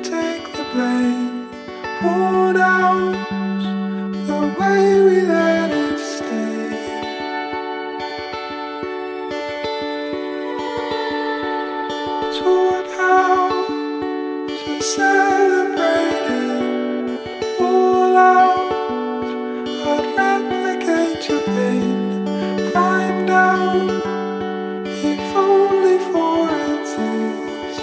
take the blame. Worn out the way we let it stay. Taught how to celebrate it all out. I'd replicate your pain, climb down, if only for a taste.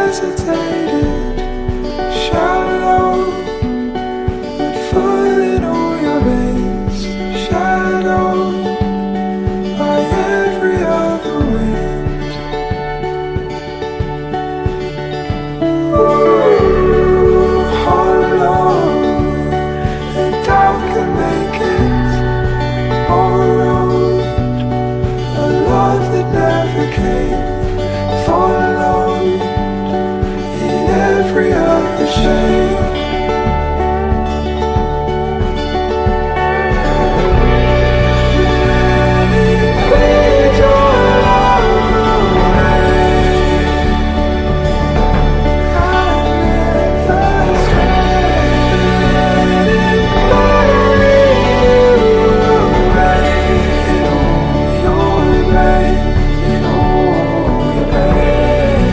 Hesitated, shallow, but full in all your veins, shadowed by every other wind. Ooh, hollow, and doubt can make it borrowed, a love that never came, followed every other shade. Let it bleed your love away. I never stray. Let it bury you away in all your pain, in all your pain.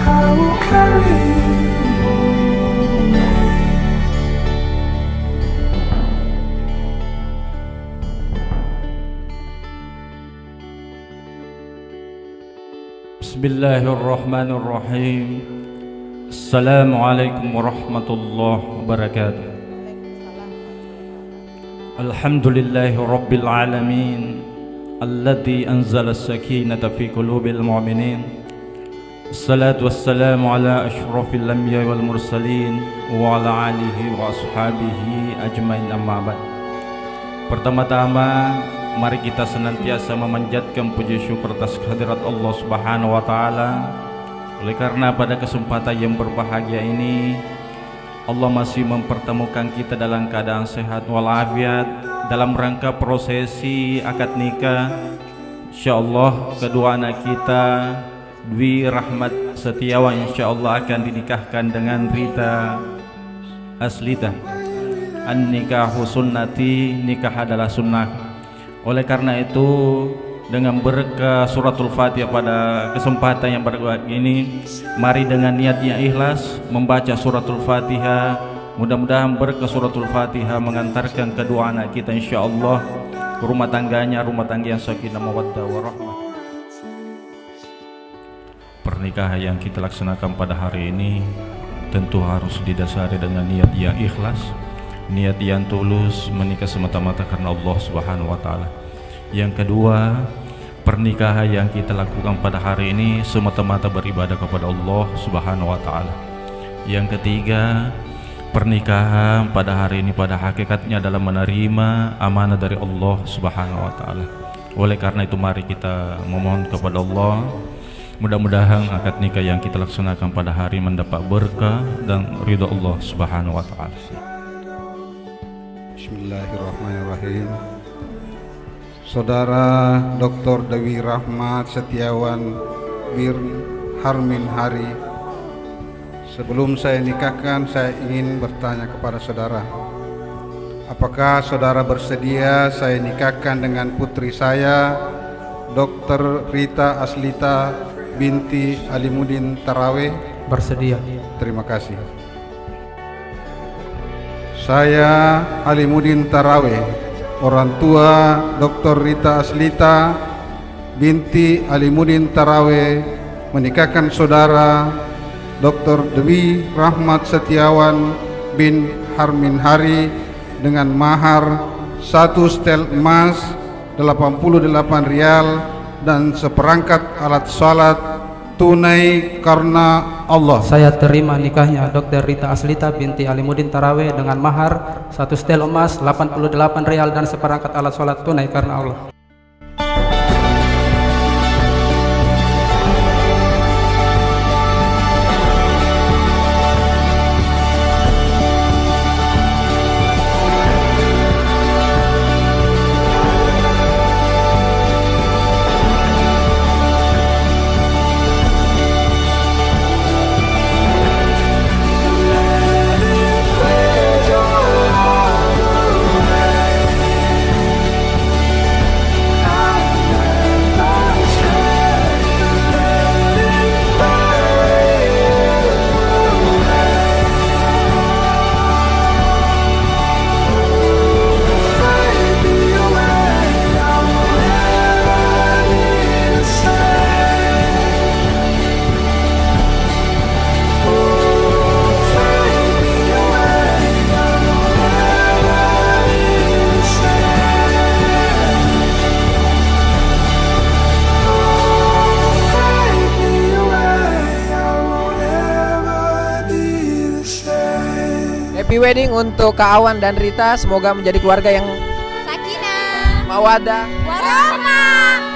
I will carry you. Bismillahirrahmanirrahim. Assalamualaikum warahmatullahi wabarakatuh. Alhamdulillahi rabbil alamin, alladzi anzala as-sakinata fi qulubil mu'minin. Assalatu wassalamu ala ashrafil anbiya wal mursalin wa ala alihi wa ashabihi ajmain, amma ba'd. Pertama-tama mari kita senantiasa memanjatkan puji syukur atas kehadirat Allah Subhanahu wa taala. Oleh karena pada kesempatan yang berbahagia ini Allah masih mempertemukan kita dalam keadaan sehat walafiat dalam rangka prosesi akad nikah. Insyaallah kedua anak kita Dwi Rahmat Setiawan insyaallah akan dinikahkan dengan Rita Aslita. An-nikahu sunnati, nikah adalah sunnah. Oleh karena itu dengan berkah suratul Fatihah pada kesempatan yang berbahagia ini, mari dengan niat yang ikhlas membaca suratul Fatihah. Mudah-mudahan berkah suratul Fatihah mengantarkan kedua anak kita insyaallah rumah tangganya rumah tangga yang sakinah mawaddah warahmah. Pernikahan yang kita laksanakan pada hari ini tentu harus didasari dengan niat yang ikhlas, niat yang tulus, menikah semata-mata karena Allah Subhanahu wa taala. Yang kedua, pernikahan yang kita lakukan pada hari ini semata-mata beribadah kepada Allah Subhanahu wa taala. Yang ketiga, pernikahan pada hari ini pada hakikatnya adalah menerima amanah dari Allah Subhanahu wa taala. Oleh karena itu mari kita memohon kepada Allah, mudah-mudahan akad nikah yang kita laksanakan pada hari mendapat berkah dan ridha Allah Subhanahu wa taala. Bismillahirrahmanirrahim. Saudara Dr. Dewi Rahmat Setiawan bin Harmin Hari, sebelum saya nikahkan saya ingin bertanya kepada saudara, apakah saudara bersedia saya nikahkan dengan putri saya Dr. Rita Aslita binti Alimuddin Taraweh? Bersedia. Terima kasih. Saya Alimuddin Taraweh, orang tua Dr. Rita Aslita binti Alimuddin Taraweh, menikahkan saudara Dr. Dewi Rahmat Setiawan bin Harmin Hari dengan mahar 1 setel emas 88 rial dan seperangkat alat salat tunai karena Allah. Saya terima nikahnya Dr. Rita Aslita binti Alimuddin Tarawe dengan mahar 1 setel emas, 88 rial dan seperangkat alat sholat tunai karena Allah. Happy wedding untuk Kak Awan dan Rita. Semoga menjadi keluarga yang sakinah, mawaddah, warahmah.